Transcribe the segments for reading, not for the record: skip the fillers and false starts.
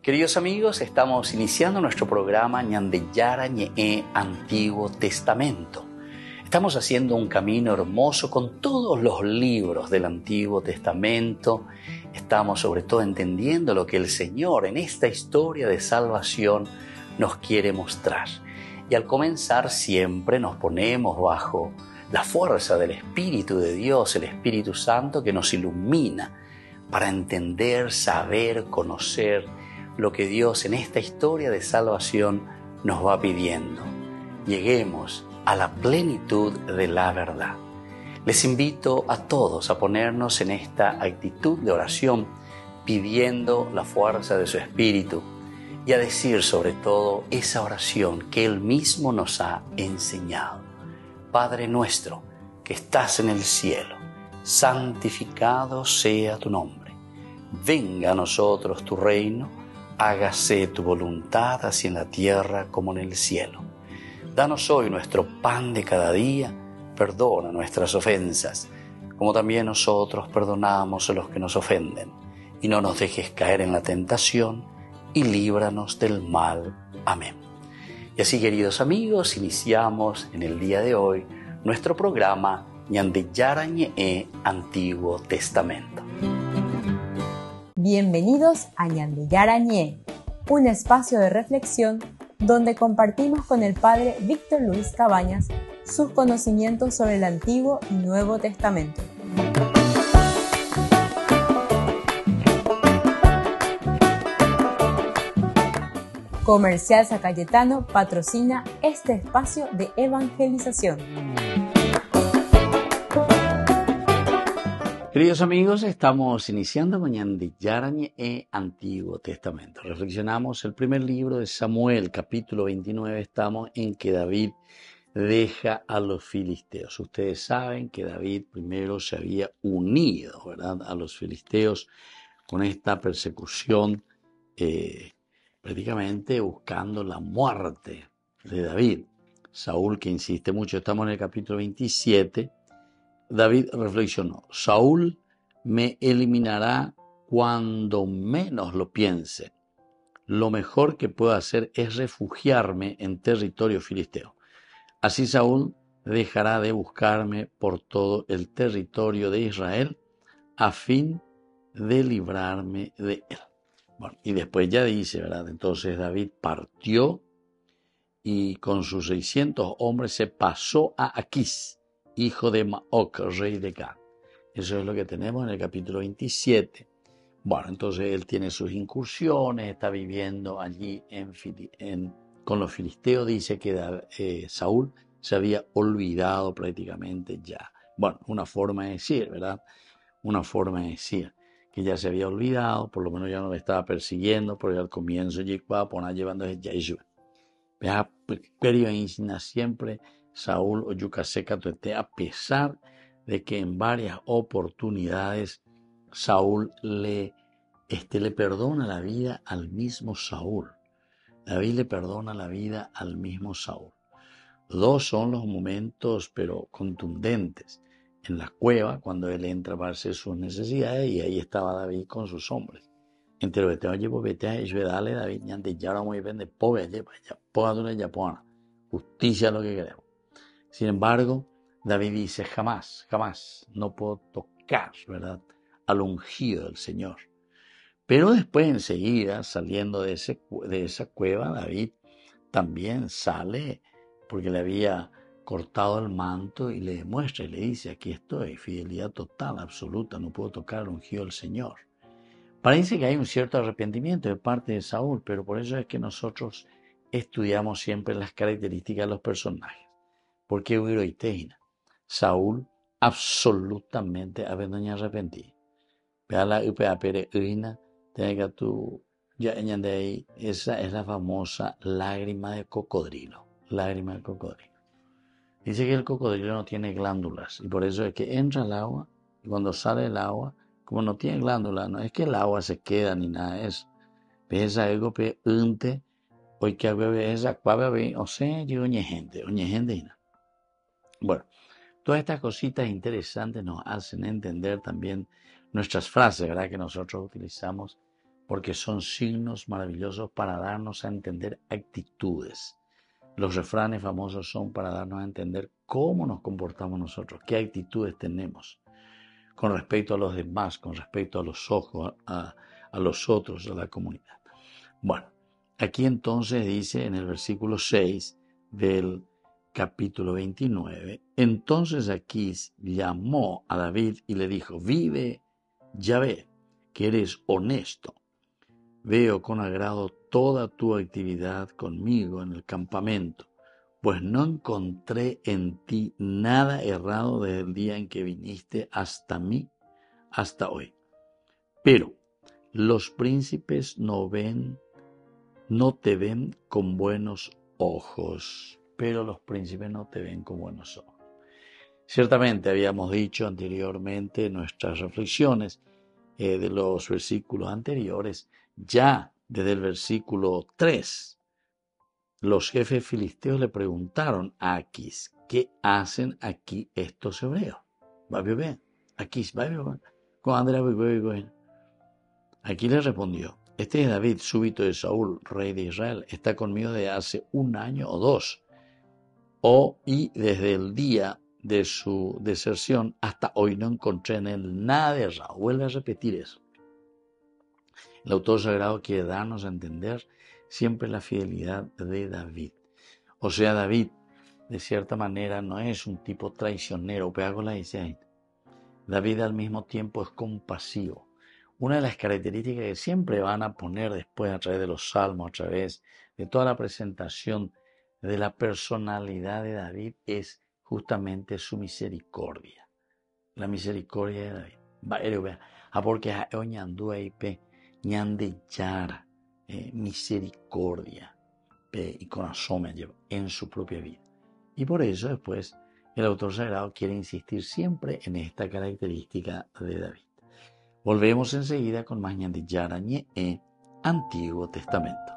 Queridos amigos, estamos iniciando nuestro programa Ñandeyara Ñe'e Antiguo Testamento. Estamos haciendo un camino hermoso con todos los libros del Antiguo Testamento. Estamos sobre todo entendiendo lo que el Señor en esta historia de salvación nos quiere mostrar. Y al comenzar siempre nos ponemos bajo la fuerza del Espíritu de Dios, el Espíritu Santo que nos ilumina para entender, saber, conocer lo que Dios en esta historia de salvación nos va pidiendo. Lleguemos a la plenitud de la verdad. Les invito a todos a ponernos en esta actitud de oración, pidiendo la fuerza de su Espíritu y a decir sobre todo esa oración que Él mismo nos ha enseñado. Padre nuestro, que estás en el cielo, santificado sea tu nombre. Venga a nosotros tu reino. Hágase tu voluntad así en la tierra como en el cielo. Danos hoy nuestro pan de cada día. Perdona nuestras ofensas, como también nosotros perdonamos a los que nos ofenden. Y no nos dejes caer en la tentación, y líbranos del mal. Amén. Y así, queridos amigos, iniciamos en el día de hoy nuestro programa Ñandeyara Ñe'e Antiguo Testamento. Bienvenidos a Ñandeyara Ñe'e, un espacio de reflexión donde compartimos con el Padre Víctor Luis Cabañas sus conocimientos sobre el Antiguo y Nuevo Testamento. Comercial San Cayetano patrocina este espacio de evangelización. Queridos amigos, estamos iniciando con Ñandeyara Ñe'e Antiguo Testamento. Reflexionamos el primer libro de Samuel, capítulo 29. Estamos en que David deja a los filisteos. Ustedes saben que David primero se había unido, ¿verdad?, a los filisteos con esta persecución, prácticamente buscando la muerte de David. Saúl, que insiste mucho, estamos en el capítulo 27. David reflexionó: Saúl me eliminará cuando menos lo piense. Lo mejor que puedo hacer es refugiarme en territorio filisteo. Así Saúl dejará de buscarme por todo el territorio de Israel a fin de librarme de él. Bueno, y después ya dice, ¿verdad? Entonces David partió y con sus 600 hombres se pasó a Aquís, hijo de Maoc, rey de Gad. Eso es lo que tenemos en el capítulo 27. Bueno, entonces él tiene sus incursiones, está viviendo allí con los filisteos. Dice que Saúl se había olvidado prácticamente ya. Bueno, una forma de decir, ¿verdad? Una forma de decir que ya se había olvidado, por lo menos ya no le estaba persiguiendo, porque al comienzo llegó a poner llevando a Yahshua. Pero siempre Saúl o Yucaseca, a pesar de que en varias oportunidades Saúl le perdona la vida al mismo Saúl. David le perdona la vida al mismo Saúl. Dos son los momentos, pero contundentes. En la cueva, cuando él entra para hacer sus necesidades, y ahí estaba David con sus hombres. Entre los que llevo vete a ayudarle David, ya ahora muy bien de pobre, ya justicia lo que queremos. Sin embargo, David dice: jamás, no puedo tocar, ¿verdad?, al ungido del Señor. Pero después, enseguida, saliendo de esa cueva, David también sale porque le había cortado el manto y le demuestra y le dice: aquí estoy, fidelidad total, absoluta, no puedo tocar al ungido del Señor. Parece que hay un cierto arrepentimiento de parte de Saúl, pero por eso es que nosotros estudiamos siempre las características de los personajes. Porque Saúl absolutamente había arrepentido. Esa es la famosa lágrima de cocodrilo. Lágrima de cocodrilo. Dice que el cocodrilo no tiene glándulas y por eso es que entra el agua y cuando sale el agua, como no tiene glándulas, no es que el agua se queda ni nada de eso. Pesa algo pe unte, hoy que esa cuave, o sea, yo gente. Bueno, todas estas cositas interesantes nos hacen entender también nuestras frases, ¿verdad?, que nosotros utilizamos porque son signos maravillosos para darnos a entender actitudes. Los refranes famosos son para darnos a entender cómo nos comportamos nosotros, qué actitudes tenemos con respecto a los demás, con respecto a los ojos, a los otros, a la comunidad. Bueno, aquí entonces dice en el versículo 6 del capítulo 29, entonces Aquís llamó a David y le dijo, vive Yahvé, que eres honesto. Veo con agrado toda tu actividad conmigo en el campamento, pues no encontré en ti nada errado desde el día en que viniste hasta mí, hasta hoy. Pero los príncipes no te ven con buenos ojos. Pero los príncipes no te ven con buenos ojos. Ciertamente habíamos dicho anteriormente en nuestras reflexiones de los versículos anteriores, ya desde el versículo 3, los jefes filisteos le preguntaron a Aquís, ¿qué hacen aquí estos hebreos? Va bien, Aquís, va bien, con Andrea, Aquí le respondió, este es David, súbito de Saúl, rey de Israel, está conmigo desde hace 1 año o 2, y desde el día de su deserción hasta hoy no encontré en él nada de errado. Vuelve a repetir eso. El autor sagrado quiere darnos a entender siempre la fidelidad de David. O sea, David, de cierta manera, no es un tipo traicionero. David al mismo tiempo es compasivo. Una de las características que siempre van a poner después a través de los salmos, a través de toda la presentación de la personalidad de David es justamente su misericordia. La misericordia de David. Porque misericordia y corazón en su propia vida. Y por eso después el autor sagrado quiere insistir siempre en esta característica de David. Volvemos enseguida con más Ñandillara Ñe Antiguo Testamento.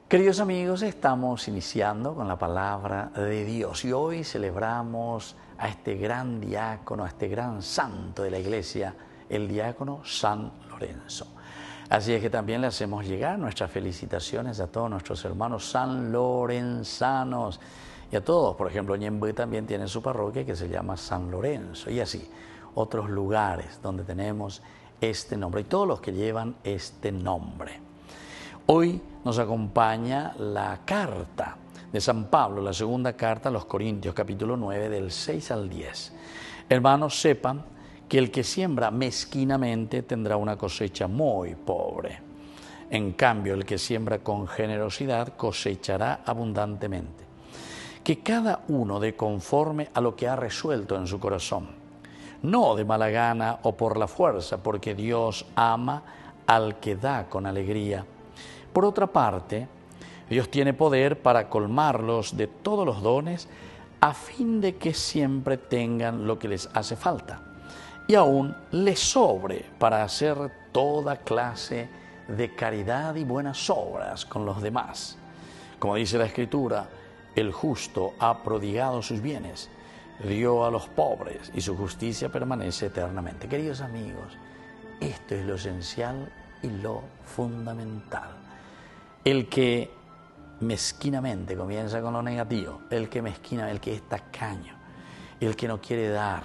Queridos amigos, estamos iniciando con la palabra de Dios y hoy celebramos a este gran diácono, a este gran santo de la iglesia, el diácono San Lorenzo. Así es que también le hacemos llegar nuestras felicitaciones a todos nuestros hermanos sanlorenzanos y a todos. Por ejemplo, Ñemby también tiene su parroquia que se llama San Lorenzo y así otros lugares donde tenemos este nombre y todos los que llevan este nombre. Hoy nos acompaña la carta de San Pablo, la segunda carta a los Corintios, capítulo 9, del 6 al 10. Hermanos, sepan que el que siembra mezquinamente tendrá una cosecha muy pobre. En cambio, el que siembra con generosidad cosechará abundantemente. Que cada uno dé conforme a lo que ha resuelto en su corazón, no de mala gana o por la fuerza, porque Dios ama al que da con alegría. Por otra parte, Dios tiene poder para colmarlos de todos los dones a fin de que siempre tengan lo que les hace falta y aún les sobre para hacer toda clase de caridad y buenas obras con los demás. Como dice la Escritura, el justo ha prodigado sus bienes, dio a los pobres y su justicia permanece eternamente. Queridos amigos, esto es lo esencial y lo fundamental. El que mezquinamente comienza con lo negativo, el que es tacaño, el que no quiere dar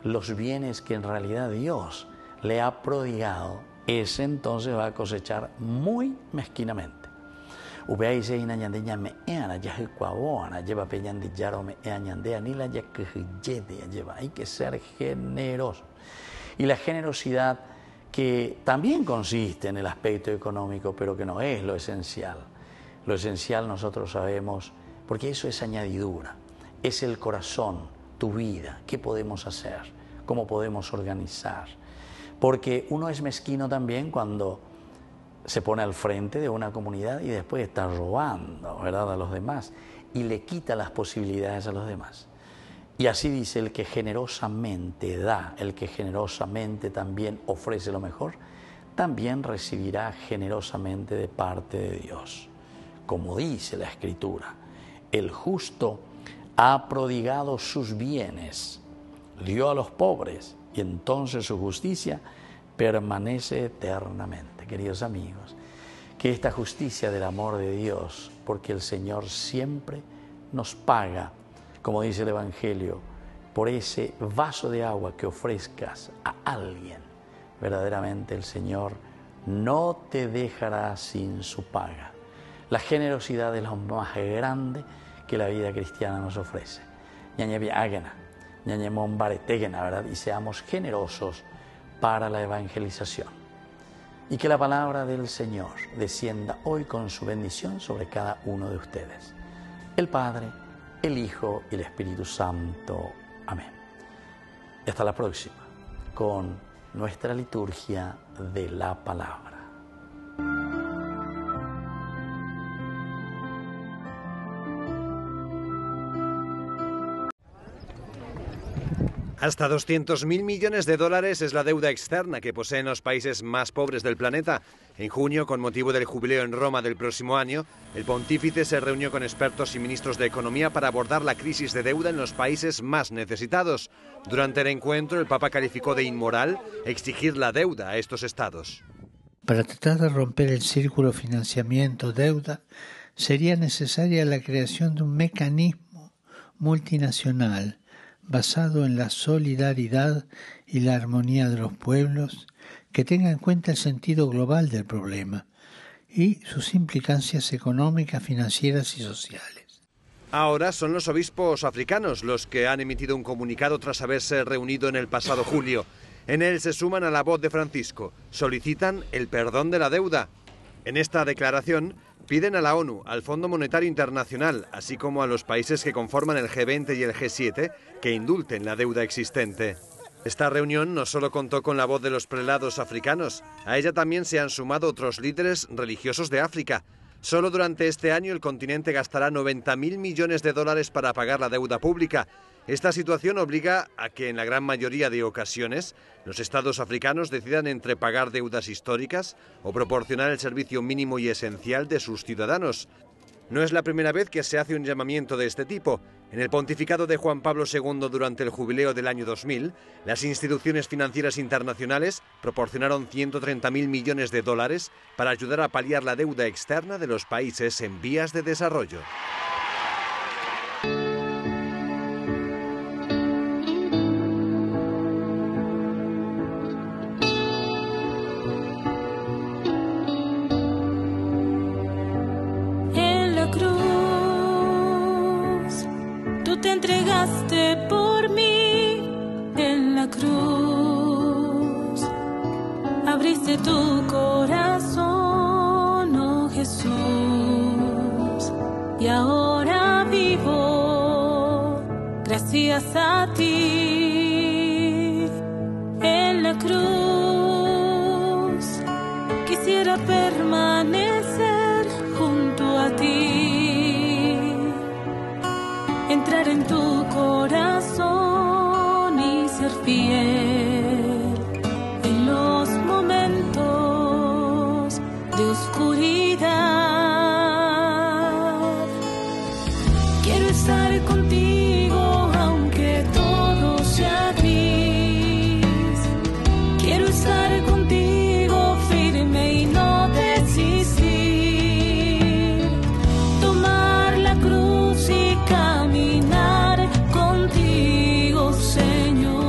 los bienes que en realidad Dios le ha prodigado, ese entonces va a cosechar muy mezquinamente. Hay que ser generoso. Y la generosidad que también consiste en el aspecto económico, pero que no es lo esencial. Lo esencial nosotros sabemos, porque eso es añadidura, es el corazón, tu vida, qué podemos hacer, cómo podemos organizar. Porque uno es mezquino también cuando se pone al frente de una comunidad y después está robando, ¿verdad?, a los demás y le quita las posibilidades a los demás. Y así dice, el que generosamente da, el que generosamente también ofrece lo mejor, también recibirá generosamente de parte de Dios. Como dice la Escritura, el justo ha prodigado sus bienes, dio a los pobres y entonces su justicia permanece eternamente. Queridos amigos, que esta justicia del amor de Dios, porque el Señor siempre nos paga, como dice el Evangelio, por ese vaso de agua que ofrezcas a alguien, verdaderamente el Señor no te dejará sin su paga. La generosidad es lo más grande que la vida cristiana nos ofrece. ¿Verdad? Y seamos generosos para la evangelización. Y que la palabra del Señor descienda hoy con su bendición sobre cada uno de ustedes. El Padre, el Hijo y el Espíritu Santo. Amén. Y hasta la próxima con nuestra liturgia de la palabra. Hasta 200.000 millones de dólares es la deuda externa que poseen los países más pobres del planeta. En junio, con motivo del jubileo en Roma del próximo año, el pontífice se reunió con expertos y ministros de Economía para abordar la crisis de deuda en los países más necesitados. Durante el encuentro, el Papa calificó de inmoral exigir la deuda a estos estados. Para tratar de romper el círculo financiamiento-deuda, sería necesaria la creación de un mecanismo multinacional basado en la solidaridad y la armonía de los pueblos, que tenga en cuenta el sentido global del problema y sus implicancias económicas, financieras y sociales. Ahora son los obispos africanos los que han emitido un comunicado tras haberse reunido en el pasado julio. En él se suman a la voz de Francisco, solicitan el perdón de la deuda. En esta declaración piden a la ONU, al Fondo Monetario Internacional, así como a los países que conforman el G20 y el G7, que indulten la deuda existente. Esta reunión no solo contó con la voz de los prelados africanos, a ella también se han sumado otros líderes religiosos de África. Solo durante este año el continente gastará 90.000 millones de dólares para pagar la deuda pública. Esta situación obliga a que en la gran mayoría de ocasiones los estados africanos decidan entre pagar deudas históricas o proporcionar el servicio mínimo y esencial de sus ciudadanos. No es la primera vez que se hace un llamamiento de este tipo. En el pontificado de Juan Pablo II durante el jubileo del año 2000, las instituciones financieras internacionales proporcionaron 130.000 millones de dólares para ayudar a paliar la deuda externa de los países en vías de desarrollo. Por mí en la cruz, abriste tu corazón, oh Jesús, y ahora vivo gracias a ti. En la cruz quisiera permanecer junto a ti, entrar en tu corazón y ser fiel en los momentos de oscuridad. Quiero estar contigo aunque todo sea gris. Quiero estar contigo firme y no desistir. Tomar la cruz y caminar contigo, Señor.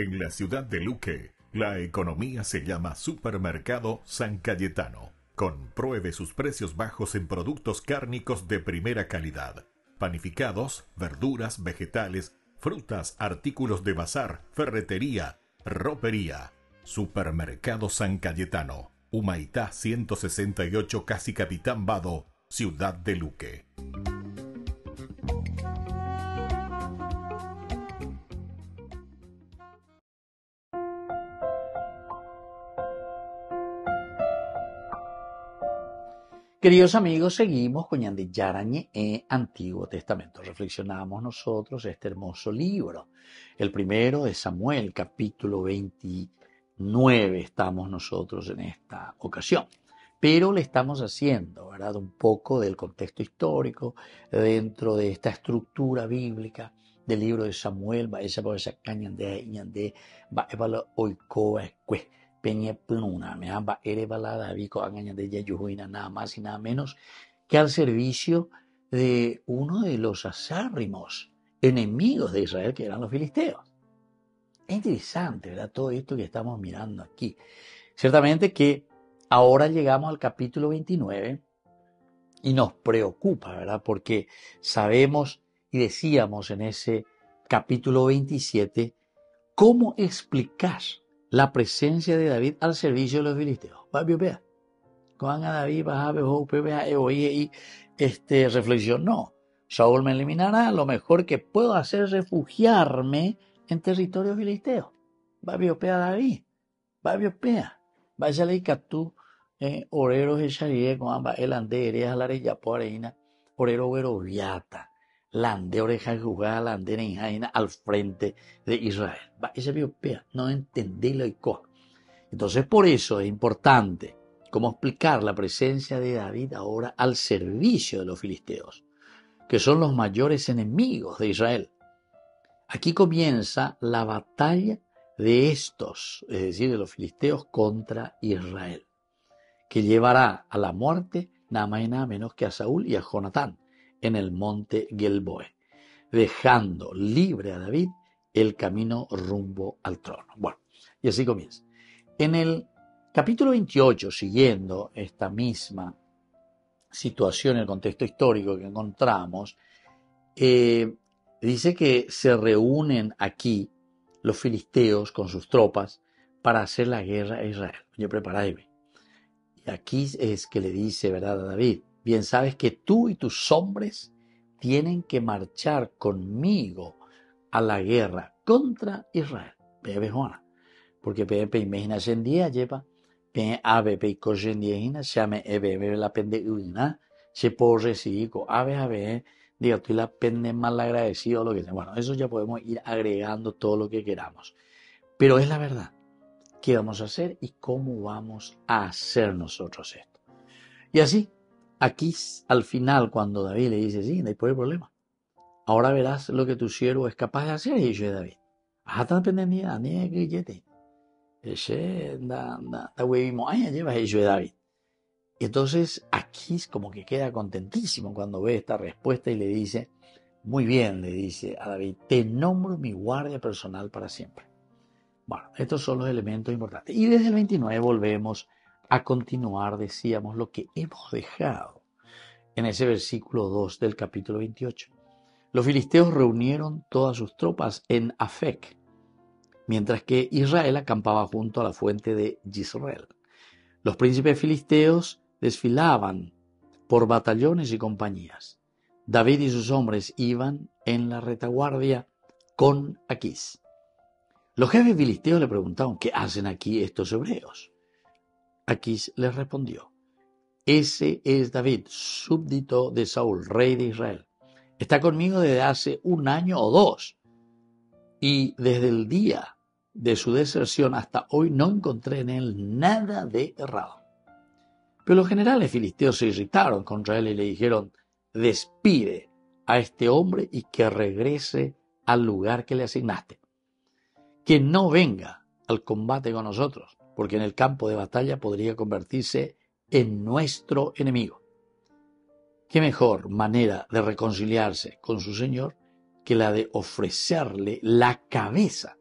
En la ciudad de Luque, la economía se llama Supermercado San Cayetano. Compruebe sus precios bajos en productos cárnicos de primera calidad. Panificados, verduras, vegetales, frutas, artículos de bazar, ferretería, ropería. Supermercado San Cayetano, Humaitá 168, Casi Capitán Vado, ciudad de Luque. Queridos amigos, seguimos con Yandi Yarañe en Antiguo Testamento. Reflexionamos nosotros este hermoso libro. El primero es Samuel, capítulo 29. Estamos nosotros en esta ocasión. Pero le estamos haciendo, ¿verdad?, un poco del contexto histórico dentro de esta estructura bíblica del libro de Samuel. Peña Pluna, me amba ere balada vico angaña de Yayuhuina, nada más y nada menos que al servicio de uno de los acérrimos enemigos de Israel, que eran los filisteos. Es interesante, ¿verdad?, todo esto que estamos mirando aquí. Ciertamente que ahora llegamos al capítulo 29 y nos preocupa, ¿verdad?, porque sabemos y decíamos en ese capítulo 27 cómo explicar la presencia de David al servicio de los filisteos. Cuando David reflexionó, Saúl me eliminará, lo mejor que puedo hacer es refugiarme en territorio filisteo. David, vaya ley tú, oreros echaría con el ande a la reya por orero viata. Lande oreja jugada, lande en Jaina al frente de Israel. Ese biopea, no entendí lo ico. Entonces, por eso es importante cómo explicar la presencia de David ahora al servicio de los filisteos, que son los mayores enemigos de Israel. Aquí comienza la batalla de estos, es decir, de los filisteos contra Israel, que llevará a la muerte nada más y nada menos que a Saúl y a Jonatán en el monte Gilboa, dejando libre a David el camino rumbo al trono. Bueno, y así comienza. En el capítulo 28, siguiendo esta misma situación, el contexto histórico que encontramos, dice que se reúnen aquí los filisteos con sus tropas para hacer la guerra a Israel. Yo preparadme. Y aquí es que le dice, ¿verdad?, a David: bien sabes que tú y tus hombres tienen que marchar conmigo a la guerra contra Israel. Porque imagina día lleva ave llame la pende se puede recibir ave digo tú la pende mal agradecido lo que sea. Bueno, eso ya podemos ir agregando todo lo que queramos, pero es la verdad. ¿Qué vamos a hacer y cómo vamos a hacer nosotros esto? Y así, aquí al final, cuando David le dice: sí, no hay problema, ahora verás lo que tu siervo es capaz de hacer. Y yo, David, hasta pendiente ni grillete David. Y entonces aquí es como que queda contentísimo cuando ve esta respuesta y le dice: muy bien, le dice a David, te nombro mi guardia personal para siempre. Bueno, estos son los elementos importantes. Y desde el 29 volvemos a continuar, decíamos, lo que hemos dejado en ese versículo 2 del capítulo 28. Los filisteos reunieron todas sus tropas en Afec, mientras que Israel acampaba junto a la fuente de Jezreel. Los príncipes filisteos desfilaban por batallones y compañías. David y sus hombres iban en la retaguardia con Aquís. Los jefes filisteos le preguntaron: ¿qué hacen aquí estos hebreos? Aquís les respondió: ese es David, súbdito de Saúl, rey de Israel. Está conmigo desde hace 1 año o 2, y desde el día de su deserción hasta hoy no encontré en él nada de errado. Pero los generales filisteos se irritaron contra él y le dijeron: despide a este hombre y que regrese al lugar que le asignaste. Que no venga al combate con nosotros, porque en el campo de batalla podría convertirse en nuestro enemigo. ¿Qué mejor manera de reconciliarse con su Señor que la de ofrecerle la cabeza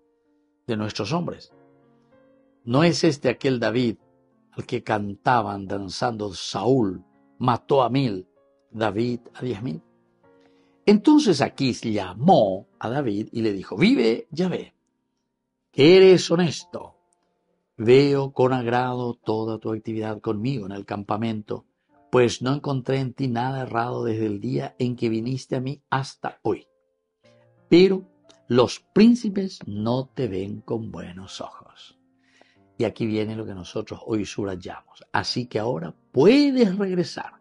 de nuestros hombres. ¿No es este aquel David al que cantaban danzando Saúl mató a 1000, David a 10.000? Entonces Aquís llamó a David y le dijo: vive Yahvé, que eres honesto. Veo con agrado toda tu actividad conmigo en el campamento, pues no encontré en ti nada errado desde el día en que viniste a mí hasta hoy. Pero los príncipes no te ven con buenos ojos. Y aquí viene lo que nosotros hoy subrayamos. Así que ahora puedes regresar.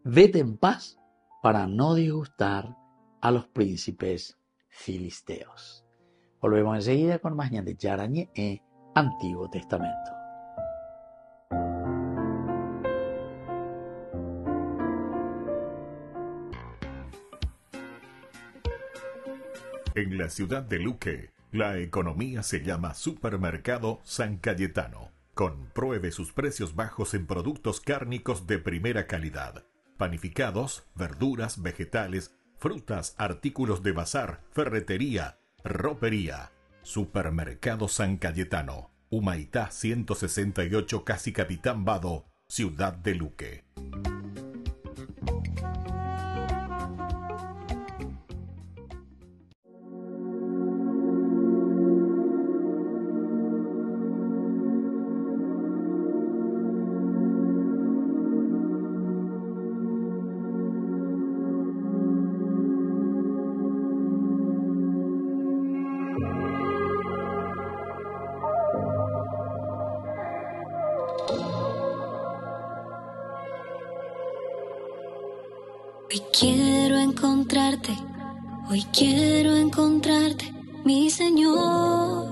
Vete en paz para no disgustar a los príncipes filisteos. Volvemos enseguida con más de Yarañé, Antiguo Testamento. En la ciudad de Luque, la economía se llama Supermercado San Cayetano. Compruebe sus precios bajos en productos cárnicos de primera calidad. Panificados, verduras, vegetales, frutas, artículos de bazar, ferretería, ropería. Supermercado San Cayetano, Humaitá 168, Casi Capitán Vado, Ciudad de Luque. Hoy quiero encontrarte, mi Señor,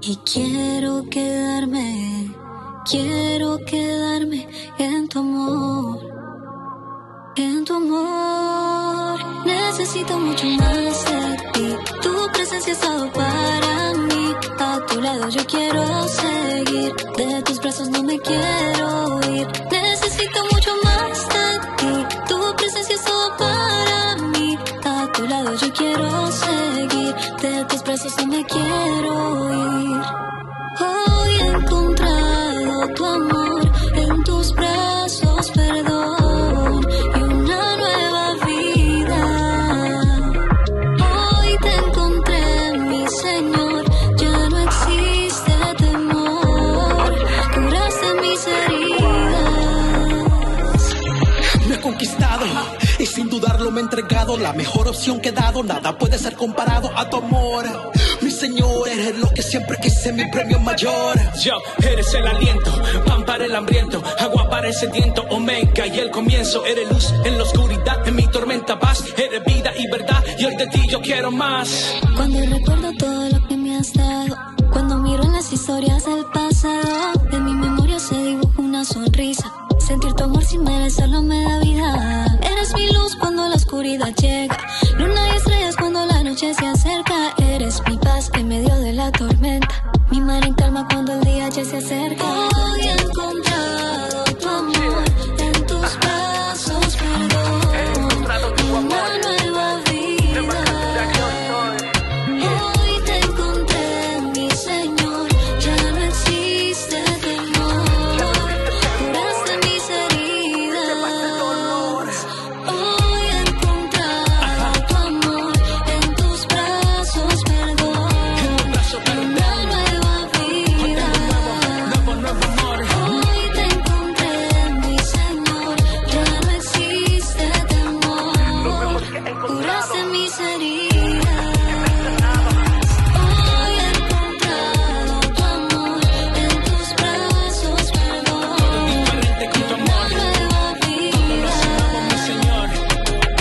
y quiero quedarme en tu amor, necesito mucho más de ti, tu presencia es todo para mí, a tu lado yo quiero seguir, de tus brazos no me quiero ir, necesito mucho más de ti, tu presencia es todo para mí, a tu lado yo quiero seguir, de tus brazos no me quiero ir. Hoy he encontrado tu amor, en tus brazos perdón y una nueva vida. Hoy te encontré, mi Señor, ya no existe temor, curaste mis heridas. Me he conquistado y sin dudarlo me he entregado, la mejor opción que he dado, nada puede ser comparado a tu amor. Mi Señor, eres lo que siempre quise, mi premio mayor. Yo, eres el aliento, pan para el hambriento, agua para el sediento, omega y el comienzo. Eres luz en la oscuridad, en mi tormenta paz. Eres vida y verdad, y hoy de ti yo quiero más. Cuando recuerdo todo lo que me has dado, cuando miro en las historias del pasado, en mi memoria se dibuja una sonrisa. Sentir tu amor sin merecerlo me da vida. Eres mi luz cuando la oscuridad llega, luna y estrellas cuando la noche se acerca. Eres mi paz en medio de la tormenta, mi mar en calma cuando el día ya se acerca. Hoy he encontrado tu amor, en tus brazos perdón, una nueva vida. Hoy te encontré, mi Señor, ya no existe temor, curaste mis heridas. Hoy he encontrado tu amor, en tus brazos perdón, una nueva vida. Hoy te encontré, mi Señor, ya no existe temor, curaste mis heridas. Hoy he encontrado tu amor, en tus brazos perdón, una nueva vida.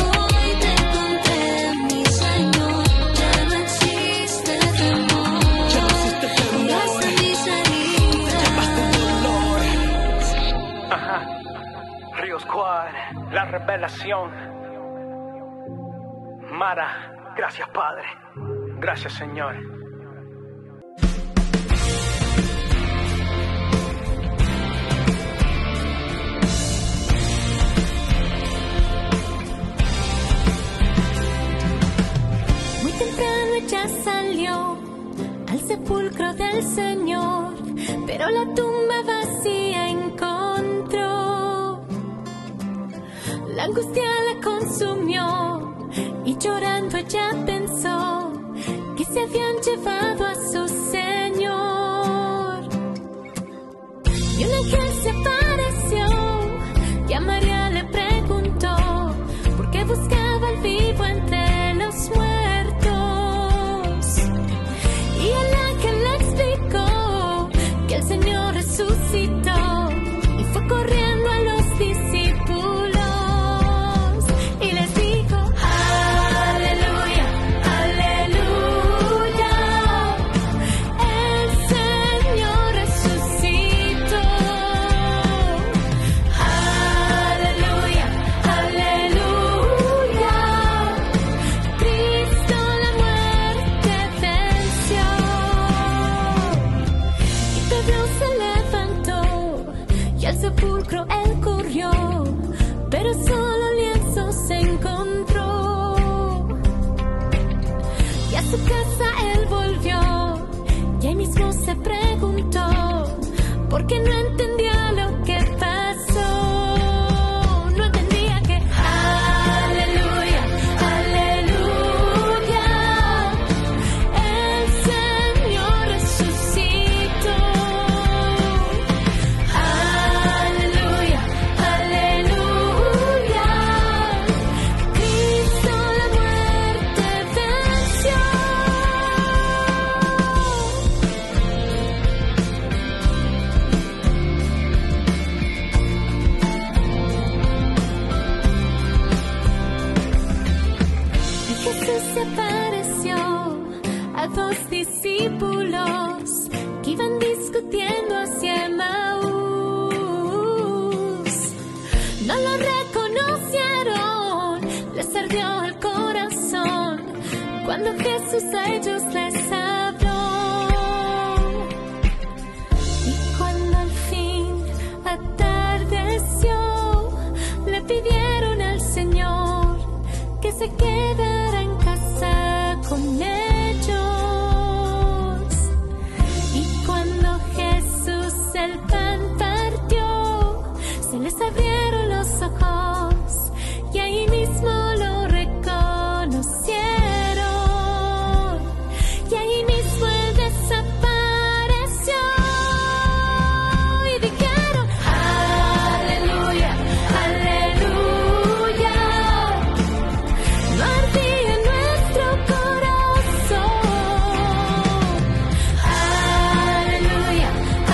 Hoy te encontré, mi Señor, ya no existe temor, curaste mis heridas. Río Squad, la revelación. Mara, gracias Padre, gracias Señor. Muy pero la tumba vacía encontró. La angustia la consumió y llorando ella pensó que se habían llevado a su Señor. Y un ángel se apareció y a María le preguntó por qué buscaba al vivo entre los muertos. Y el ángel le explicó que el Señor resucitó y fue corriendo a los discípulos y les dijo: aleluya, aleluya, el Señor resucitó. Aleluya, aleluya, Cristo la muerte venció. Y Pedro se levantó y al sepulcro él corrió, pero solo lienzo se encontró. Y a su casa él volvió y ahí mismo se preguntó por qué no entendía lo que pasó. No entendía que aleluya, aleluya, el Señor resucitó. Aleluya, aleluya, Cristo la muerte venció. Y Jesús se apareció a dos discípulos que iban discutiendo hacia Emaús. No lo reconocieron, les ardió el corazón cuando Jesús a ellos les habló. Y cuando al fin atardeció, le pidieron al Señor que se quedara en casa con ellos. Y cuando Jesús el pan partió, se les abrieron los ojos y ahí mismo lo reconocieron. Y ahí mismo él desapareció y dijeron: aleluya, aleluya. No ardía en nuestro corazón. Aleluya,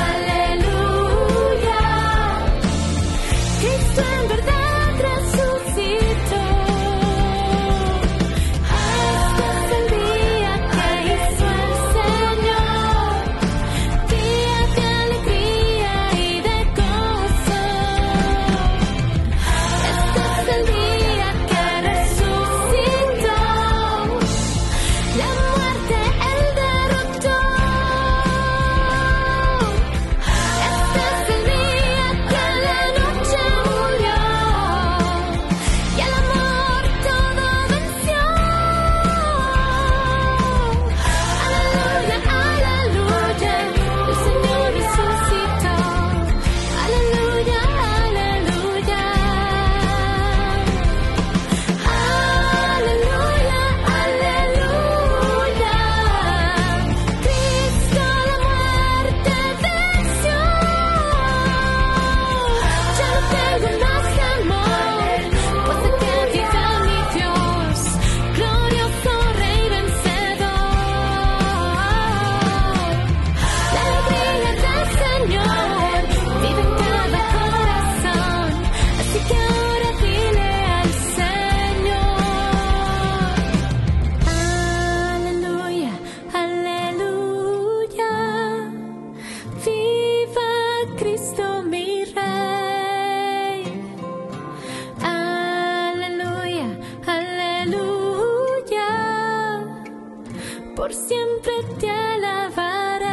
aleluya, Cristo en verdad resucitó. Este es el día que hizo el Señor, día de alegría y de gozo. Este es el día que resucitó, la muerte él derrotó. Este es el día que la noche murió y el amor todo venció. Aleluya, aleluya, el Señor resucitó. Aleluya, aleluya. Aleluya, aleluya, Cristo la muerte venció. Ya no tengo más temor, pues sé que vive mi Dios, glorioso Rey vencedor. La alegría del Señor vive en cada corazón, así que ahora dile al Señor: aleluya, aleluya, viva Cristo mi Rey. Aleluya, aleluya, por siempre te alabaré.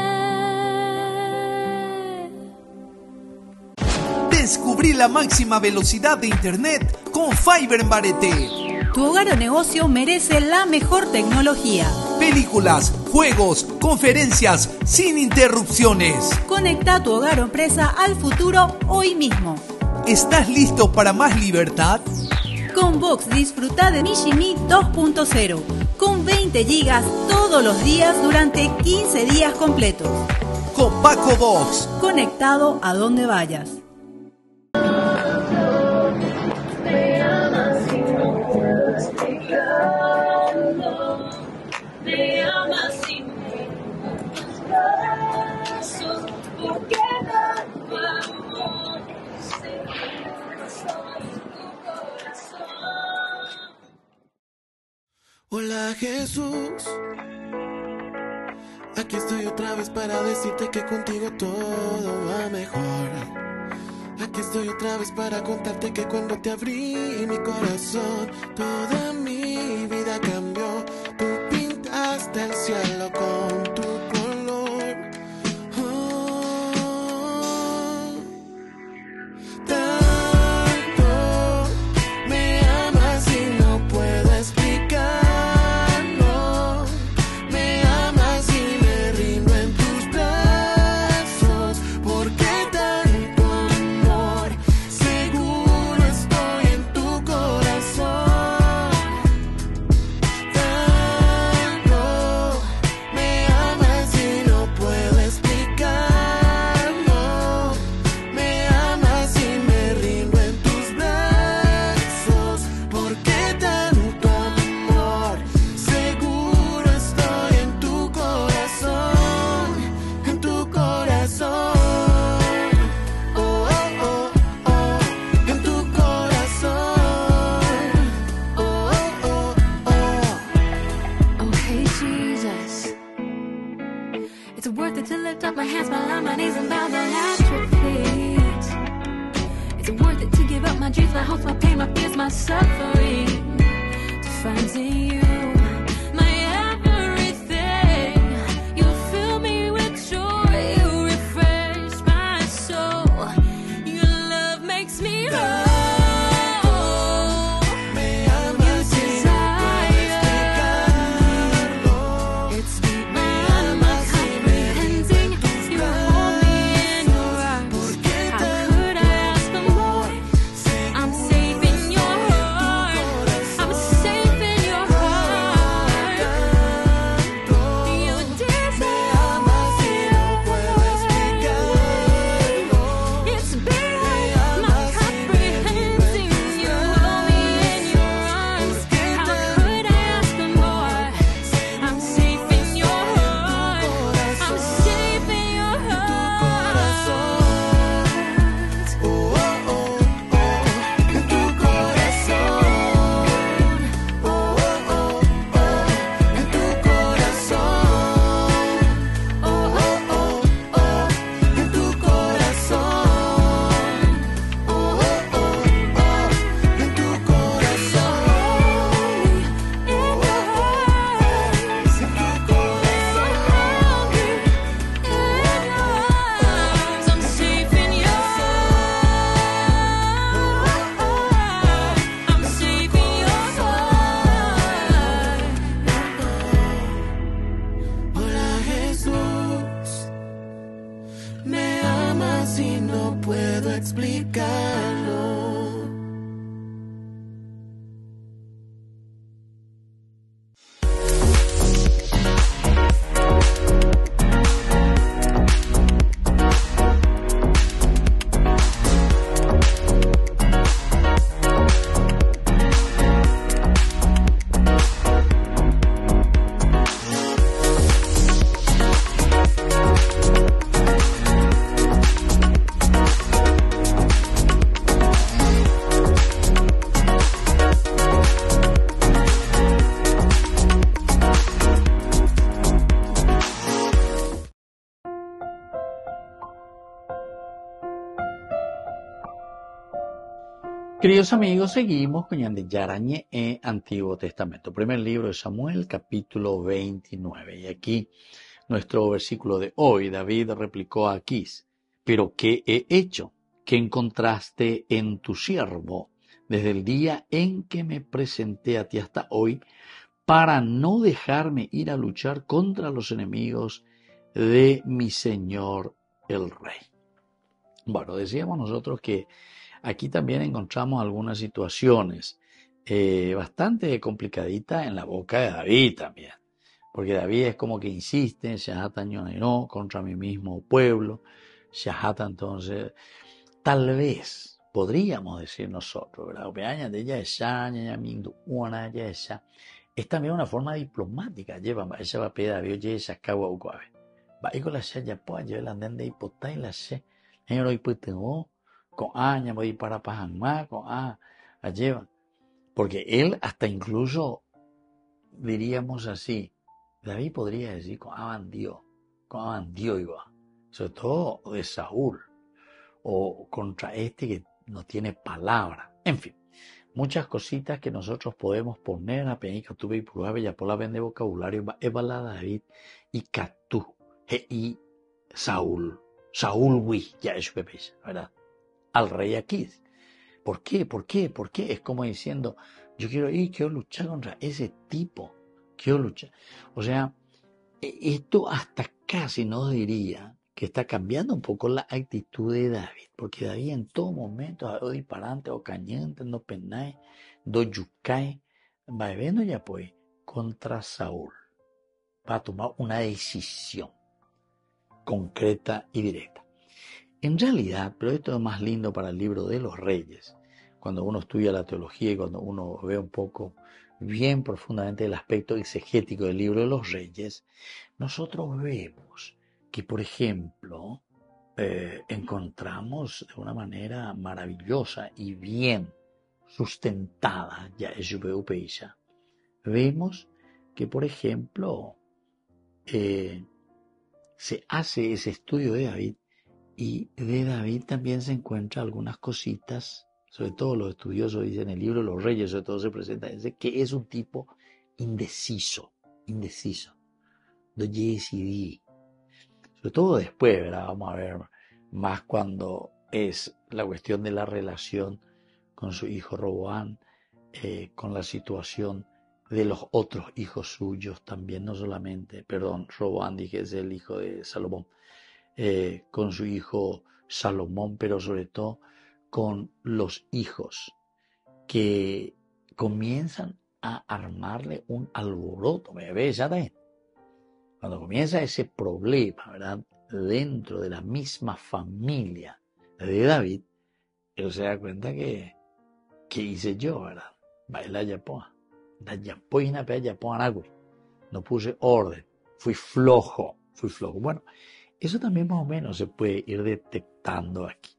Descubrí la máxima velocidad de internet con Fiber en Barete. Tu hogar o negocio merece la mejor tecnología. Películas, juegos, conferencias, sin interrupciones. Conecta tu hogar o empresa al futuro hoy mismo. ¿Estás listo para más libertad? Con Vox disfruta de Mishimi 2.0, con 20 gigas todos los días durante 15 días completos. Con Paco Vox. Conectado a donde vayas. Hola Jesús, aquí estoy otra vez para decirte que contigo todo va mejor. Aquí estoy otra vez para contarte que cuando te abrí mi corazón, toda mi vida cambió. Tú pintaste el cielo con tu color. Tanto me amas y no puedo explicarlo. Me amas y me rindo en tus brazos. ¿Por qué tanto amor? Seguro estoy en tu corazón. Tanto me amas y no puedo explicarlo. Me amas y me rindo en tus brazos. ¿Por qué tanto amor? Seguro estoy en tu corazón. En tu corazón. Oh, oh, oh, oh. En tu corazón. Oh, oh, oh, oh. Oh, hey, Jesus. It's worth it to lift up my hands, bow on my knees and bow down at your feet. It's worth it to give up my dreams, my hopes, my pain, my fears, my suffering. To find in you my everything. You fill me with joy, you refresh my soul. Your love makes me whole. Me amas y no puedo explicarlo. It's beyond my comprehending. You hold me in your arms. ¿Por qué How could I ask for more? I'm safe in your heart. I'm safe in your heart. You amas y no puedo explicarlo. It's beyond my comprehending. You hold me in your arms. How could I ask for more? I'm safe in your heart. I'm safe in your heart. Oh, oh, oh, oh. En tu corazón. Oh, oh, oh, oh. En tu corazón. Oh, oh, oh, oh. En tu corazón. Oh, oh, oh, oh. En tu I'm safe in your heart. I'm safe in your heart. Hola Jesús, me amas y no puedo explicarlo. Queridos amigos, seguimos con Yarañé en Antiguo Testamento. Primer libro de Samuel, capítulo 29. Y aquí, nuestro versículo de hoy, David replicó a Aquís: ¿pero qué he hecho? ¿Qué encontraste en tu siervo desde el día en que me presenté a ti hasta hoy? para no dejarme ir a luchar contra los enemigos de mi Señor el Rey. Bueno, decíamos nosotros que aquí también encontramos algunas situaciones bastante complicaditas en la boca de David también. Porque David es como que insiste, Shahata no contra mi mismo pueblo. Shahata, entonces, tal vez podríamos decir nosotros, ¿verdad? Es también una forma diplomática. Lleva esa va a pedir a David, oye, esa cagua o cuave. Va y con la ya pues, yo la andén de hipotá y la se. En el pues tengo con aña, voy para Pajanma, con lleva. Porque él hasta incluso, diríamos así, David podría decir con bandido iba, sobre todo de Saúl, o contra este que no tiene palabra. En fin, muchas cositas que nosotros podemos poner a penica tuve y prueba ya por la vende vocabulario, va la David y Catú, y Saúl, ya es pepesa, ¿verdad? Al rey aquí. ¿Por qué? Es como diciendo, yo quiero luchar contra ese tipo. Quiero luchar. O sea, esto hasta casi nos diría que está cambiando un poco la actitud de David. Porque David en todo momento, o disparante, o cañante, no penay, do yucay, va viendo ya pues contra Saúl. Va a tomar una decisión concreta y directa. En realidad, pero esto es más lindo para el libro de los Reyes, cuando uno estudia la teología y cuando uno ve un poco bien profundamente el aspecto exegético del libro de los Reyes, nosotros vemos que, por ejemplo, encontramos de una manera maravillosa y bien sustentada, ya es Peisha, vemos que, por ejemplo, se hace ese estudio de David. Y de David también se encuentran algunas cositas, sobre todo los estudiosos dicen en el libro de los Reyes, sobre todo se presenta ese que es un tipo indeciso, de decidí. Sobre todo después, ¿verdad? Vamos a ver más cuando es la cuestión de la relación con su hijo Roboam, con la situación de los otros hijos suyos también, no solamente, Roboam dije es el hijo de Salomón. Con su hijo Salomón, pero sobre todo con los hijos que comienzan a armarle un alboroto. Cuando comienza ese problema, ¿verdad? Dentro de la misma familia de David, él se da cuenta que hice yo, ¿verdad? Baila yapoa. La yapoina pe yapoa no puse orden, fui flojo. Bueno, eso también más o menos se puede ir detectando aquí.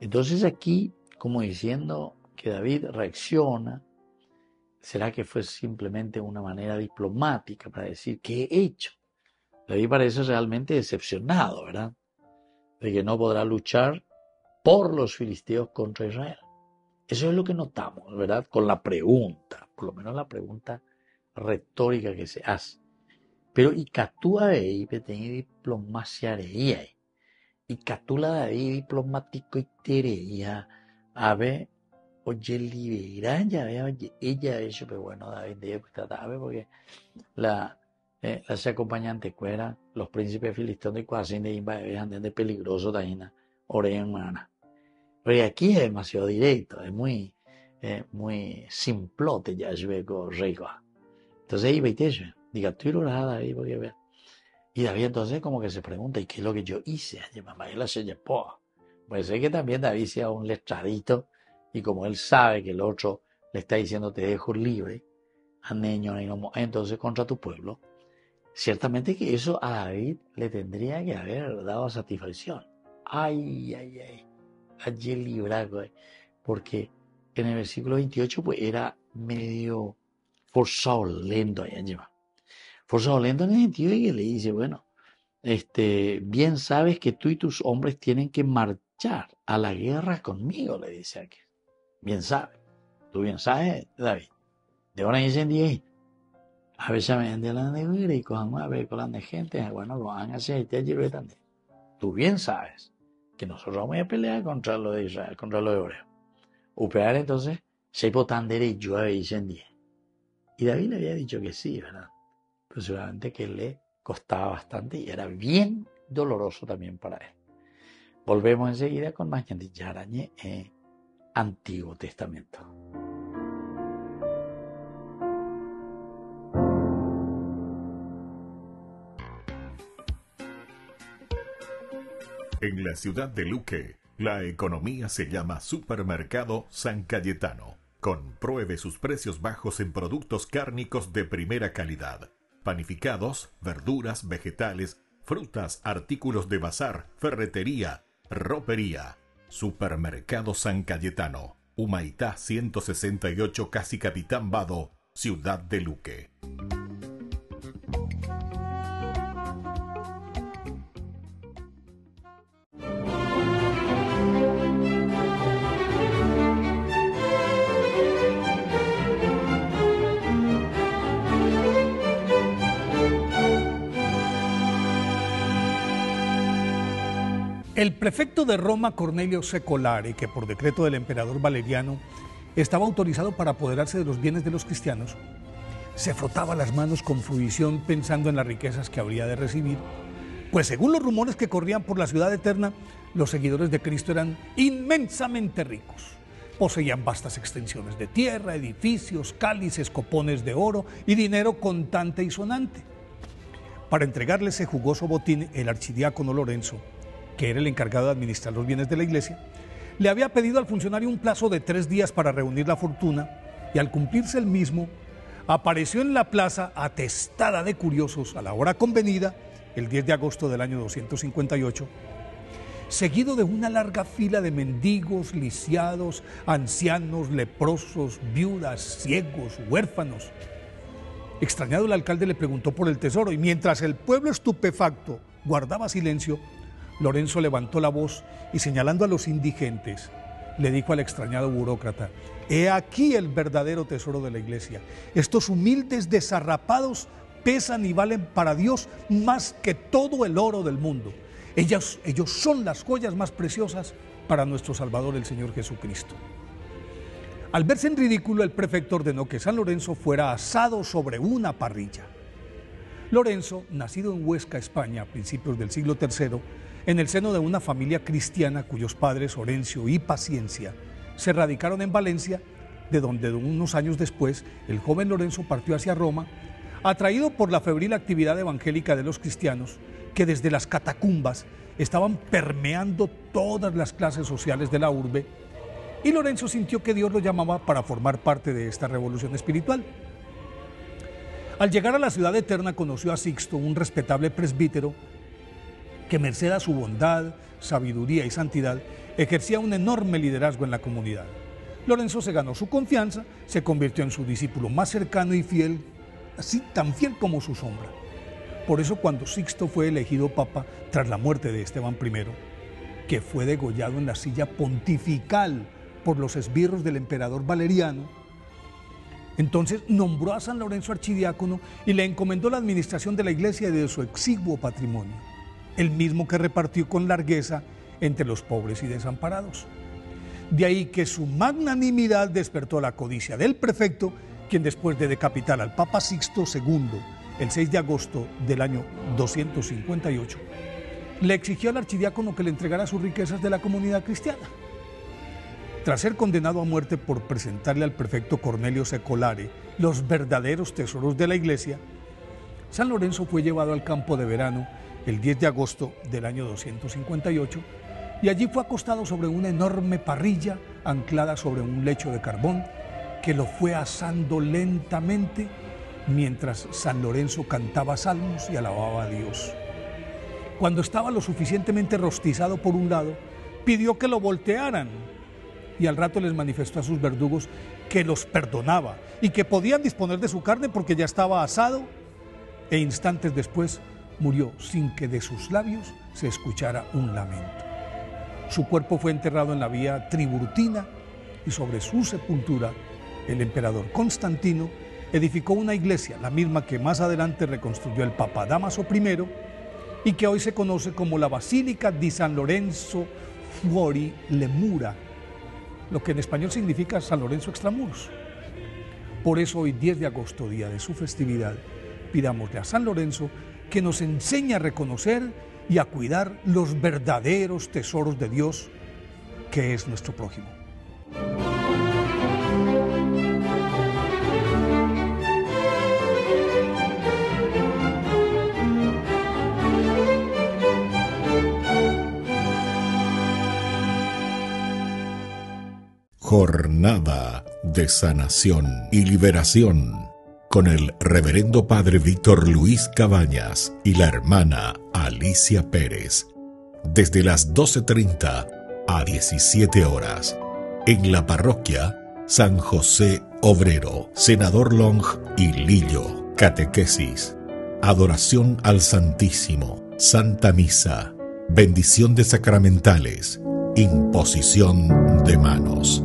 Entonces aquí, como diciendo que David reacciona, ¿será que fue simplemente una manera diplomática para decir qué he hecho? David parece realmente decepcionado, ¿verdad? De que no podrá luchar por los filisteos contra Israel. Eso es lo que notamos, ¿verdad? Con la pregunta, por lo menos la pregunta retórica que se hace. Pero y catúa ahí, tenía diplomacia ahí. Y catula de ahí diplomático y tereía. A ver, oye, liberan ya ve, oye, ella eso, pero bueno, David debe tratar, porque las acompañantes fueran los príncipes filisteos de Cuasín de Imba de peligroso taína, orean mana. Pero aquí es demasiado directo, es muy simplote ya yo veo rico. Entonces ahí veis diga, tú lo harás David, porque vea. Y David entonces como que se pregunta, ¿y qué es lo que yo hice? Puede ser que también David sea un letradito, y como él sabe que el otro le está diciendo, te dejo libre, entonces contra tu pueblo, ciertamente que eso a David le tendría que haber dado satisfacción. Ay, allí el libraco, porque en el versículo 28 pues era medio forzado lento allá lleva. Forzado lento en el sentido de que le dice, bueno, bien sabes que tú y tus hombres tienen que marchar a la guerra conmigo, le dice aquí. Bien sabes. Tú bien sabes, David. De ahora dicen 10. A veces me ven de la negra y cojan a ver con la gente, bueno, lo han aceite allí, tú bien sabes que nosotros vamos a pelear contra lo de Israel, contra lo de Hebreo. Upear entonces, se potan derecho a dicen 10. Y David le había dicho que sí, ¿verdad? Pero seguramente que le costaba bastante y era bien doloroso también para él. Volvemos enseguida con más Yarañé en Antiguo Testamento. En la ciudad de Luque, la economía se llama Supermercado San Cayetano. Compruebe sus precios bajos en productos cárnicos de primera calidad. Panificados, verduras, vegetales, frutas, artículos de bazar, ferretería, ropería. Supermercado San Cayetano, Humaitá 168, Casi Capitán Vado, Ciudad de Luque. El prefecto de Roma, Cornelio Secolare, que por decreto del emperador Valeriano estaba autorizado para apoderarse de los bienes de los cristianos, se frotaba las manos con fruición pensando en las riquezas que habría de recibir, pues según los rumores que corrían por la ciudad eterna, los seguidores de Cristo eran inmensamente ricos. Poseían vastas extensiones de tierra, edificios, cálices, copones de oro y dinero contante y sonante. Para entregarle ese jugoso botín, el archidiácono Lorenzo, que era el encargado de administrar los bienes de la iglesia, le había pedido al funcionario un plazo de 3 días para reunir la fortuna, y al cumplirse el mismo, apareció en la plaza atestada de curiosos a la hora convenida, el 10 de agosto del año 258, seguido de una larga fila de mendigos, lisiados, ancianos, leprosos, viudas, ciegos, huérfanos. Extrañado, el alcalde le preguntó por el tesoro, y mientras el pueblo estupefacto guardaba silencio, Lorenzo levantó la voz y, señalando a los indigentes, le dijo al extrañado burócrata: «He aquí el verdadero tesoro de la iglesia. Estos humildes desarrapados pesan y valen para Dios más que todo el oro del mundo. Ellos son las joyas más preciosas para nuestro Salvador, el Señor Jesucristo». Al verse en ridículo, el prefecto ordenó que San Lorenzo fuera asado sobre una parrilla. Lorenzo, nacido en Huesca, España, a principios del siglo III, en el seno de una familia cristiana cuyos padres, Orencio y Paciencia, se radicaron en Valencia, de donde unos años después el joven Lorenzo partió hacia Roma, atraído por la febril actividad evangélica de los cristianos, que desde las catacumbas estaban permeando todas las clases sociales de la urbe, y Lorenzo sintió que Dios lo llamaba para formar parte de esta revolución espiritual. Al llegar a la ciudad eterna, conoció a Sixto, un respetable presbítero, que merced a su bondad, sabiduría y santidad, ejercía un enorme liderazgo en la comunidad. Lorenzo se ganó su confianza, se convirtió en su discípulo más cercano y fiel, así tan fiel como su sombra. Por eso, cuando Sixto fue elegido papa tras la muerte de Esteban I, que fue degollado en la silla pontifical por los esbirros del emperador Valeriano, entonces nombró a San Lorenzo archidiácono y le encomendó la administración de la iglesia y de su exiguo patrimonio, el mismo que repartió con largueza entre los pobres y desamparados. De ahí que su magnanimidad despertó la codicia del prefecto, quien después de decapitar al Papa Sixto II, el 6 de agosto del año 258, le exigió al archidiácono que le entregara sus riquezas de la comunidad cristiana. Tras ser condenado a muerte por presentarle al prefecto Cornelio Secolare los verdaderos tesoros de la iglesia, San Lorenzo fue llevado al campo de verano el 10 de agosto del año 258, y allí fue acostado sobre una enorme parrilla anclada sobre un lecho de carbón que lo fue asando lentamente mientras San Lorenzo cantaba salmos y alababa a Dios. Cuando estaba lo suficientemente rostizado por un lado, pidió que lo voltearan, y al rato les manifestó a sus verdugos que los perdonaba y que podían disponer de su carne porque ya estaba asado, e instantes después murió sin que de sus labios se escuchara un lamento. Su cuerpo fue enterrado en la vía Tiburtina, y sobre su sepultura el emperador Constantino edificó una iglesia, la misma que más adelante reconstruyó el Papa Dámaso I, y que hoy se conoce como la Basílica di San Lorenzo Fuori le Mura, lo que en español significa San Lorenzo extramuros. Por eso hoy, 10 de agosto, día de su festividad, pidámosle a San Lorenzo que nos enseñe a reconocer y a cuidar los verdaderos tesoros de Dios, que es nuestro prójimo. Jornada de sanación y liberación con el reverendo padre Víctor Luis Cabañas y la hermana Alicia Pérez, desde las 12:30 a 17 horas, en la parroquia San José Obrero, Senador Long y Lillo. Catequesis, adoración al Santísimo, Santa Misa, bendición de sacramentales, imposición de manos.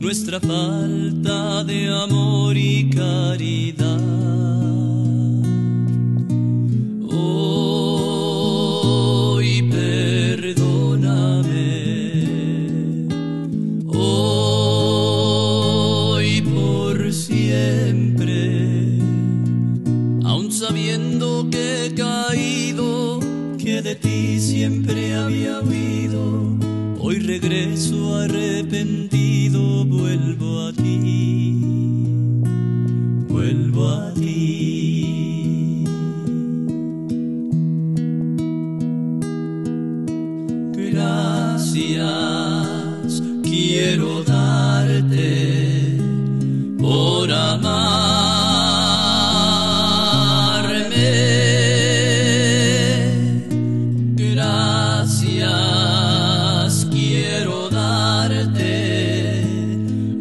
Nuestra falta de amor y caridad. Hoy perdóname, hoy por siempre, aun sabiendo que he caído, que de ti siempre había huido. Hoy regreso arrepentido, vuelvo a ti, vuelvo a ti. Gracias quiero darte por amarme. Gracias quiero darte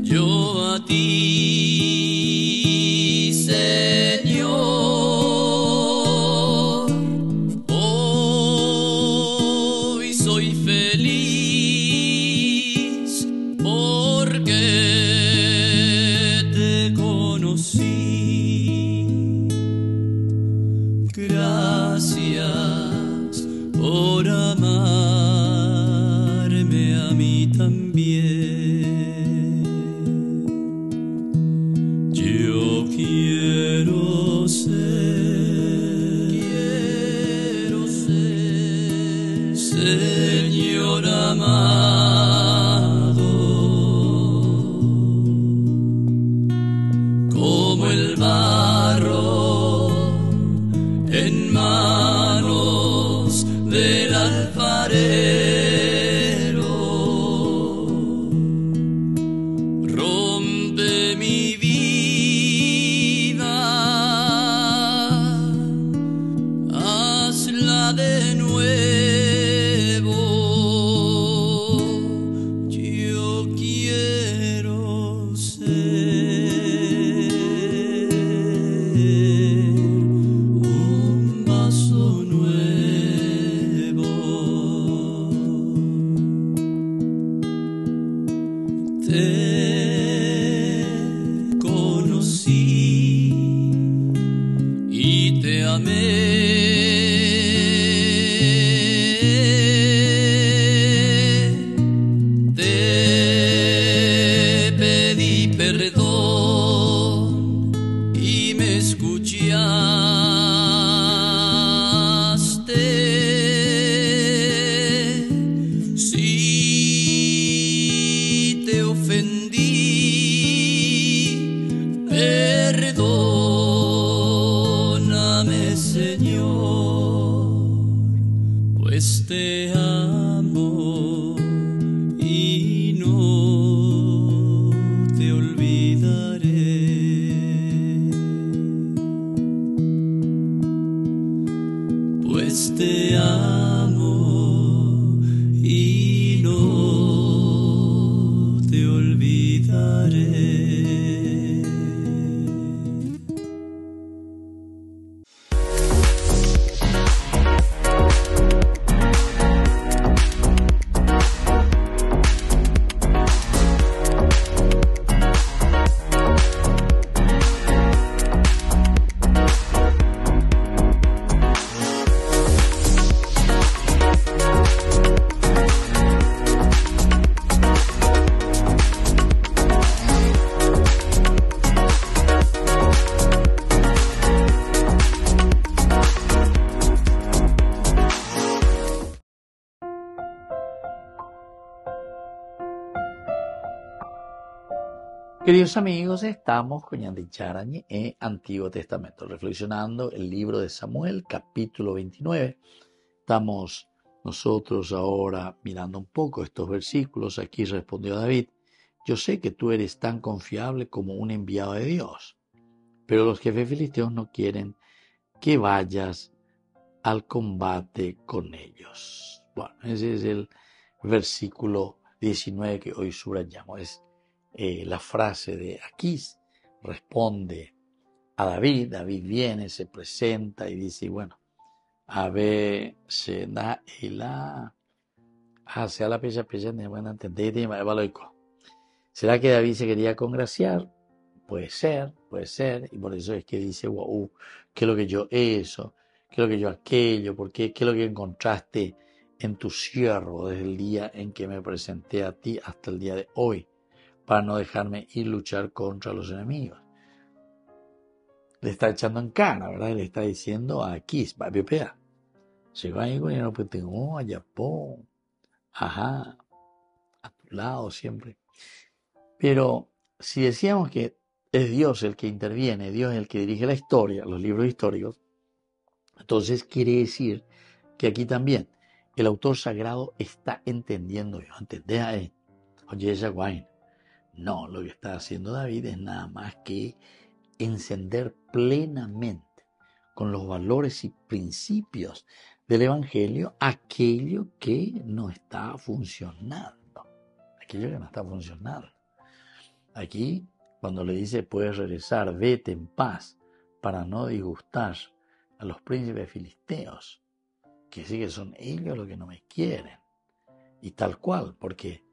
yo a ti, Señor. Hoy soy feliz porque te conocí. Gracias por amarme a mí también. Yo quiero ser, Señor amado, como el barro en manos del alfarero. Rompe mi vida, hazla de nuevo. Yo quiero ser un vaso nuevo. Te conocí y te amé. Te pedí perdón y me escuchaste. Si te ofendí, perdóname, Señor, pues te amo y no te olvidaré. Pues te amo y no Queridos amigos, estamos con Yandicharañe en Antiguo Testamento, reflexionando el libro de Samuel, capítulo 29. Estamos nosotros ahora mirando un poco estos versículos. Aquí respondió David: yo sé que tú eres tan confiable como un enviado de Dios, pero los jefes filisteos no quieren que vayas al combate con ellos. Bueno, ese es el versículo 19 que hoy subrayamos. Es la frase de Aquís. Responde a David. David viene, se presenta y dice, bueno, a ver, se da la hacia la pecha de buena entender y ¿será que David se quería congraciar? Puede ser, y por eso es que dice, wow, ¿qué es lo que yo eso? ¿Qué es lo que yo aquello? ¿Por qué? ¿Qué es lo que encontraste en tu siervo desde el día en que me presenté a ti hasta el día de hoy, para no dejarme ir luchar contra los enemigos? Le está echando en cara, ¿verdad? Y le está diciendo a Aquís, va a pepea. Se va a ir con el no, allá, ajá, a tu lado siempre. Pero si decíamos que es Dios el que interviene, Dios el que dirige la historia, los libros históricos, entonces quiere decir que aquí también el autor sagrado está entendiendo, ¿entendés a él? Oye, esa guay. No, lo que está haciendo David es nada más que encender plenamente con los valores y principios del Evangelio aquello que no está funcionando. Aquí, cuando le dice, puedes regresar, vete en paz, para no disgustar a los príncipes filisteos, que sí que son ellos los que no me quieren. Y tal cual, porque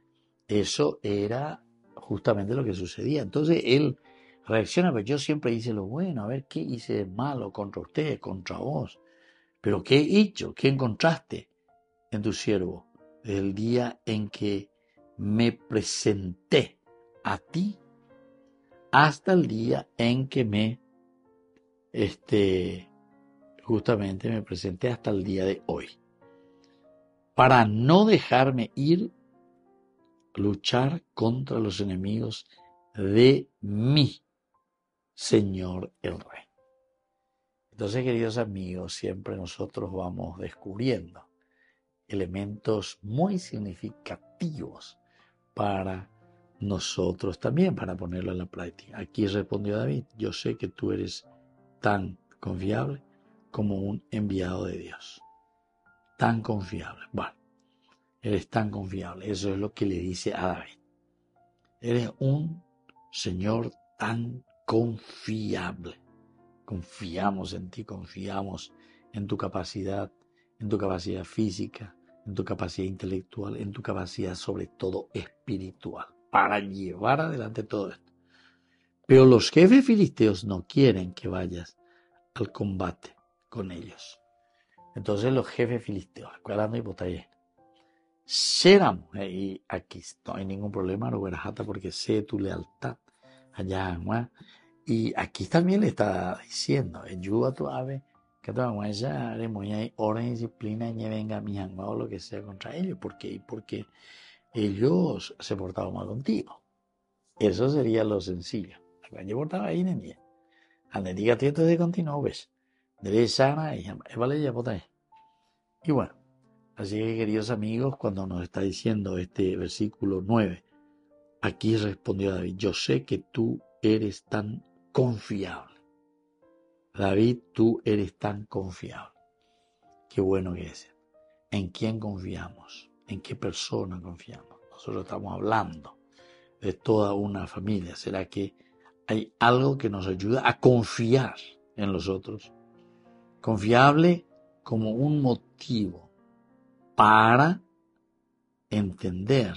eso era justamente lo que sucedía. Entonces él reacciona, pero yo siempre hice lo bueno, a ver qué hice de malo contra ustedes, contra vos. Pero ¿qué he hecho? ¿Qué encontraste en tu siervo desde el día en que me presenté a ti hasta el día en que justamente me presenté hasta el día de hoy? Para no dejarme ir, luchar contra los enemigos de mi Señor el Rey. Entonces, queridos amigos, siempre nosotros vamos descubriendo elementos muy significativos para nosotros también, para ponerlo en la práctica. Aquí respondió David: yo sé que tú eres tan confiable como un enviado de Dios. Tan confiable. Bueno, eres tan confiable. Eso es lo que le dice a David. Eres un Señor tan confiable. Confiamos en ti, confiamos en tu capacidad física, en tu capacidad intelectual, en tu capacidad sobre todo espiritual, para llevar adelante todo esto. Pero los jefes filisteos no quieren que vayas al combate con ellos. Entonces los jefes filisteos, acuérdame y Seramos, y aquí no hay ningún problema, no verás porque sé tu lealtad allá, ¿no? Y aquí también le está diciendo, ayuda a tu ave, que tu ya haremos ya orden y disciplina y venga mi o lo que sea contra ellos. ¿Por qué? Porque ellos se portaron mal contigo. Eso sería lo sencillo. Yo portaba ahí en día. Ande diga tieto de continuo, ves. De sana y vale ya por ahí. Y bueno, así que queridos amigos, cuando nos está diciendo este versículo 9, aquí respondió David: yo sé que tú eres tan confiable. David, tú eres tan confiable. Qué bueno que es. ¿En quién confiamos? ¿En qué persona confiamos? Nosotros estamos hablando de toda una familia. ¿Será que hay algo que nos ayuda a confiar en los otros? Confiable como un motivo para entender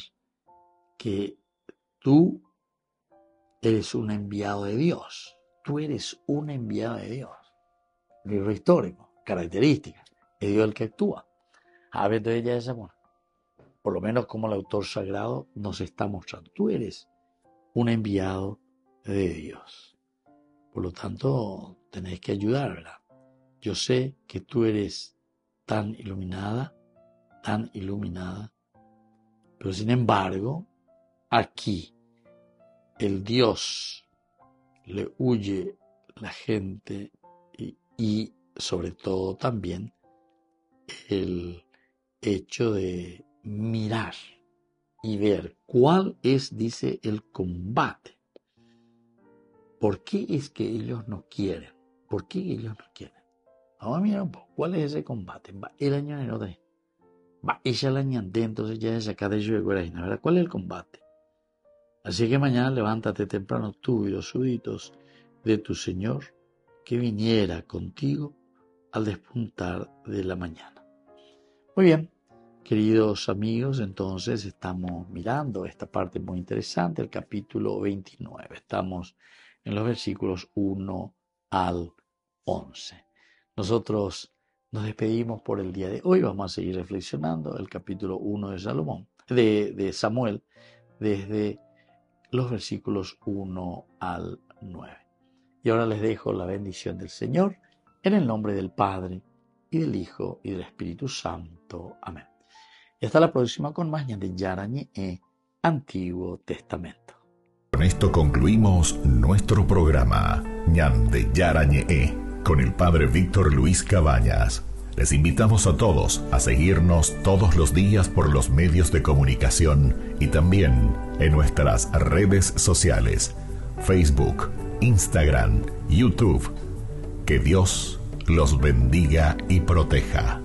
que tú eres un enviado de Dios. Tú eres un enviado de Dios. Libro histórico, características. Es Dios el que actúa. A ver, de ella esa, bueno, por lo menos como el autor sagrado nos está mostrando. Tú eres un enviado de Dios. Por lo tanto, tenés que ayudar, ¿verdad? Yo sé que tú eres tan iluminada, pero sin embargo, aquí, el Dios le huye la gente y sobre todo también el hecho de mirar y ver cuál es, dice, el combate. ¿Por qué es que ellos no quieren? ¿Por qué ellos no quieren? Vamos a mirar un poco. ¿Cuál es ese combate? Va el año en el otro. Va ella el año entonces ya es acá de Yuegueraina, ¿verdad? ¿Cuál es el combate? Así que mañana levántate temprano tú y los súbditos de tu Señor, que viniera contigo al despuntar de la mañana. Muy bien, queridos amigos, entonces estamos mirando esta parte muy interesante, el capítulo 29. Estamos en los versículos 1 al 11. Nosotros nos despedimos por el día de hoy. Vamos a seguir reflexionando el capítulo 1 de Samuel, desde los versículos 1 al 9. Y ahora les dejo la bendición del Señor, en el nombre del Padre, y del Hijo, y del Espíritu Santo. Amén. Y hasta la próxima con más de Yarañe, Antiguo Testamento. Con esto concluimos nuestro programa Ñande Yarañe con el Padre Víctor Luis Cabañas. Les invitamos a todos a seguirnos todos los días por los medios de comunicación y también en nuestras redes sociales, Facebook, Instagram, YouTube. Que Dios los bendiga y proteja.